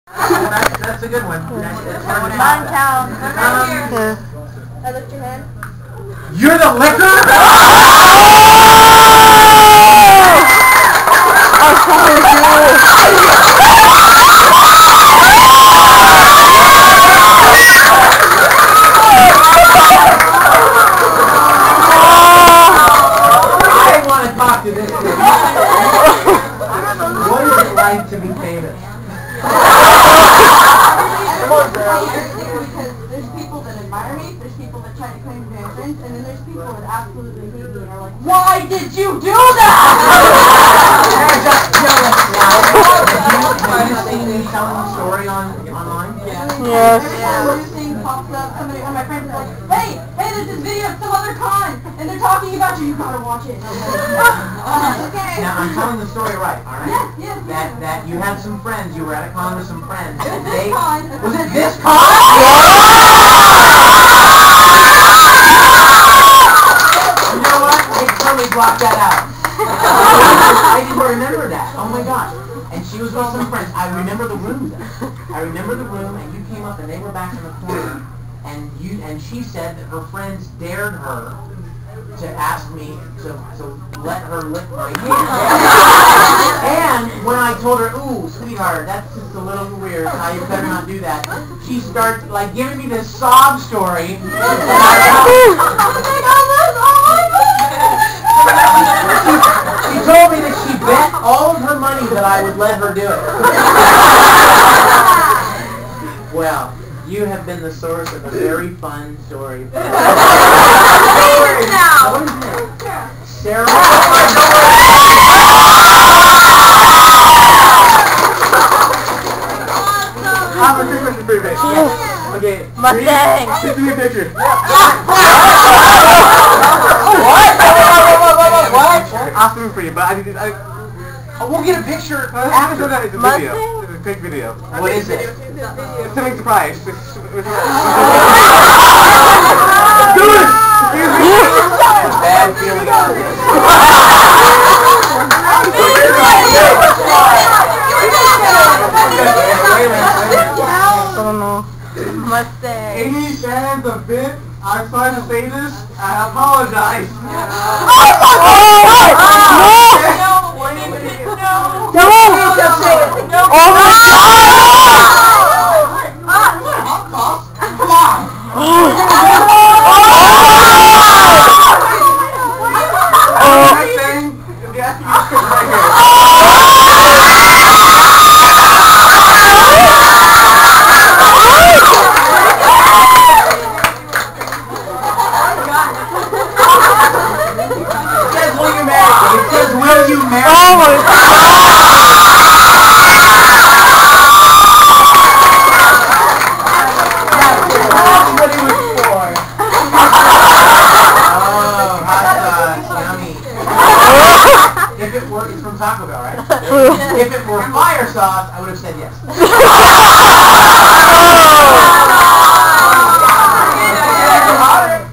That's a good one. Mine counts. I lift your hand. You're the liquor? I want to talk to this kid. What is it like to be famous? Because there's people that admire me, there's people that try to claim to be my friends, and then there's people that absolutely hate me and are like, why did you do that? They're just jealous now. Have you seen me telling the story online? Yes. When this thing pops up, one of my friends is like, hey, there's this video of some other con, and they're talking about you, you gotta watch it. Okay. Now, I'm telling the story right, alright? Yes. That you had some friends, you were at a con with some friends, and This con. Was it this con? You know what? They totally blocked that out. I didn't remember that. Oh my gosh. And she was with some friends. I remember the room though. I remember the room, and you came up and they were back in the corner, and she said that her friends dared her to ask me to let her lick my hand. And when I told her, ooh, sweetheart, that's just a little weird, now you better not do that, she started like giving me this sob story. She told me that she bet all of her money that I would let her do it. Well, you have been the source of a very fun story. Sarah. Have a picture for you, babe. Okay. Mustang. Take me a picture. What? I'll film for you, but we'll get a picture after that. It's a video. It's a fake video. What is it? It's a big surprise. Do it! Bad feeling about this. I don't know. Mustang. Amy Shannon's a bit. I'm sorry to say this. I apologize. Will you marry me? Oh my God! That's what it was for. Oh, hot sauce, yummy. If it were, it's from Taco Bell, right? If it were fire sauce, I would have said yes.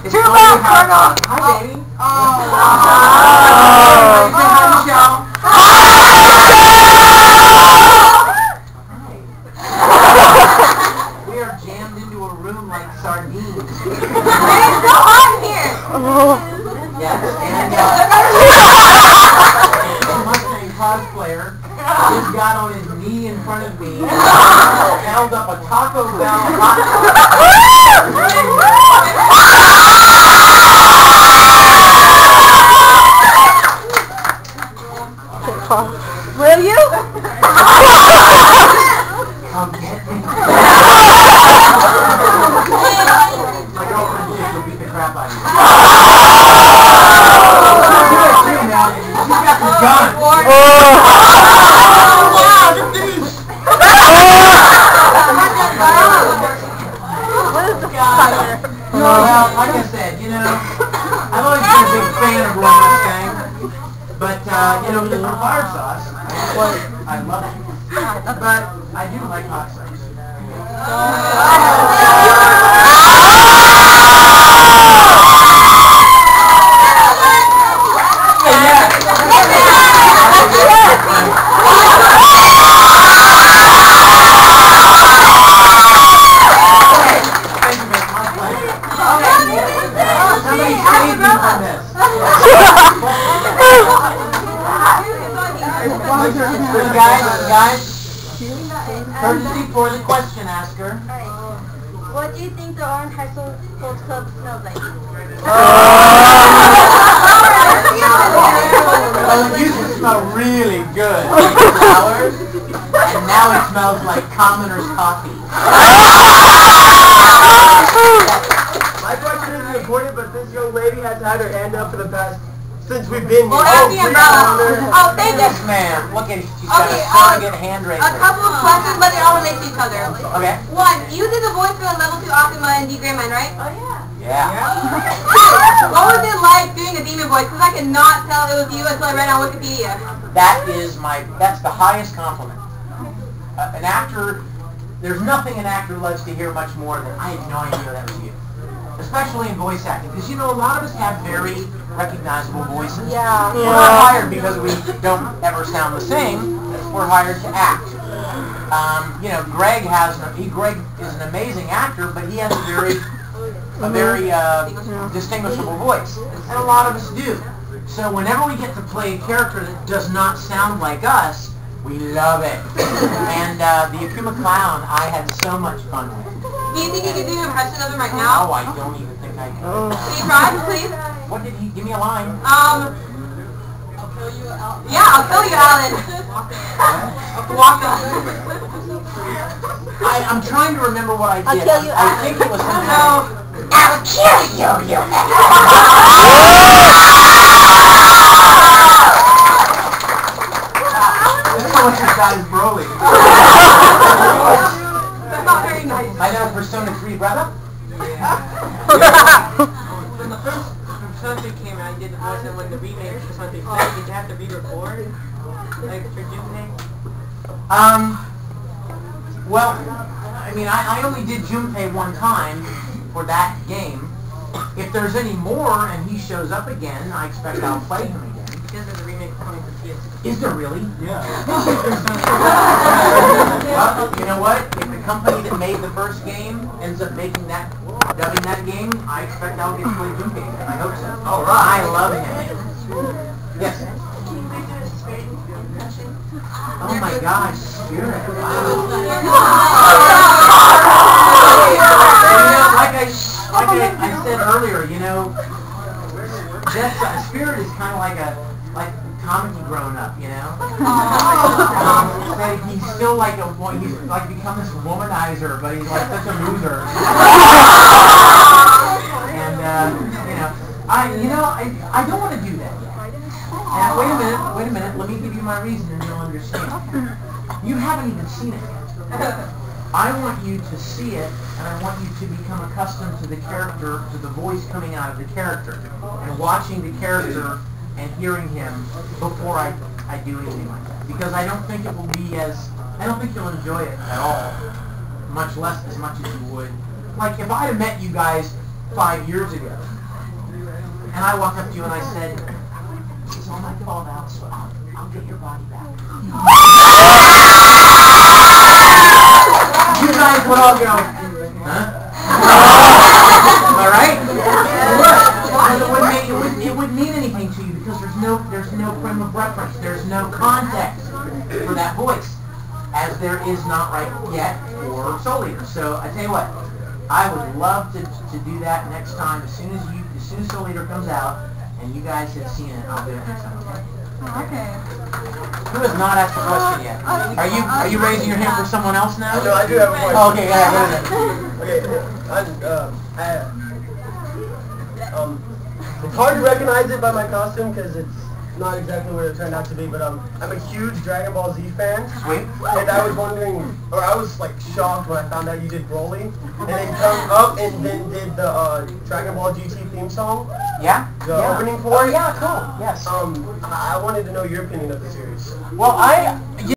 It's too bad, Colonel. Hi, baby. We are jammed into a room like sardines. It's so hot here. Yes, and a Mustang cosplayer just got on his knee in front of me and held up a Taco Bell hot dog. Will you? Come get me. My girlfriend just will beat the crap out of you. She's got the gun. Wow, the douche. What is the fire? Well, like I said, you know, I've always been a big fan of Royal Mustang, but, you know, the fire sauce, I love it. But I do like hot sauce. Courtesy for the question asker. Alright. What do you think the Orange High School Club smells like? Well, it used to smell really good, like flowers, and now it smells like commoner's coffee. My question isn't important, but this young lady has had her hand up for the past, since we've been here. Well, the umbrella. Oh, thank you. Yes, ma'am. Look at she's got a surrogate hand raiser. A couple of questions, but they all relate to each other. Okay. One, you did the voice for a level 2 Optima and D Greymine, right? Oh, yeah. Yeah. What was it like doing a demon voice? Because I could not tell it was you until I read on Wikipedia. That's the highest compliment. An actor, there's nothing an actor loves to hear much more than, I had no idea that was you. Especially in voice acting, because you know a lot of us have very recognizable voices. Yeah. We're not hired because we don't ever sound the same. We're hired to act. You know, Greg is an amazing actor, but he has a very distinguishable voice, and a lot of us do. So whenever we get to play a character that does not sound like us, we love it. And the Akuma Clown, I had so much fun with. Do you think you could do an impression of him right now? Oh, I don't even think I can. Can you try, please? What did he? Give me a line. I'll kill you, Alan. Yeah, I'll kill you, Alan. Waka. I'm trying to remember what I did. I'll kill you, I think it was something. No. I'll kill you, you. This is what this guy's Broly. That's not very nice. I know Persona 3, brother. When the first Persona 3 came out, I did the voice, and when the remake of Persona 3 did you have to re-record? Like, for Junpei? Well, I mean, I only did Junpei one time for that game. If there's any more and he shows up again, I expect I'll play him again. Because there's a remake coming to PS. Is there really? Yeah. Well, you know what? If the company that made the first game ends up making dubbing that game, I expect I'll get to play Junpei again. I hope so. All right. I love him. Yes. Oh my gosh, Spirit. Wow. Like I said earlier, you know, Spirit is kind of like comedy grown up, you know. But he's still like he's like become this womanizer, but he's like such a loser. And I don't want to do that yet. And wait a minute, let me give you my reason and you'll understand. You haven't even seen it yet. I want you to see it, and I want you to become accustomed to the character, to the voice coming out of the character, and watching the character and hearing him before I do anything like that. Because I don't think it will be I don't think you'll enjoy it at all, much less as much as you would. Like if I had met you guys 5 years ago, and I walked up to you and I said, it's all my fault, Al, so I'll get your body back. You guys would all go, huh? Am I right? It wouldn't mean anything to you because there's no frame of reference, there's no context for that voice, as there is not right yet for Soul Eater. So I tell you what, I would love to do that next time. As soon as Soul Eater comes out and you guys have seen it, I'll do it next time. Okay. Who has not asked a question yet? Are you raising your hand for someone else now? No, I do have a question. Oh, okay, yeah, what is it? It's hard to recognize it by my costume because it's not exactly what it turned out to be, but I'm a huge Dragon Ball Z fan. Sweet. And I was wondering, or I was like shocked when I found out you did Broly, and then come up and then did the Dragon Ball GT theme song. Yeah? The opening for it. Oh, yeah, cool. Yes. I wanted to know your opinion of the series. Well,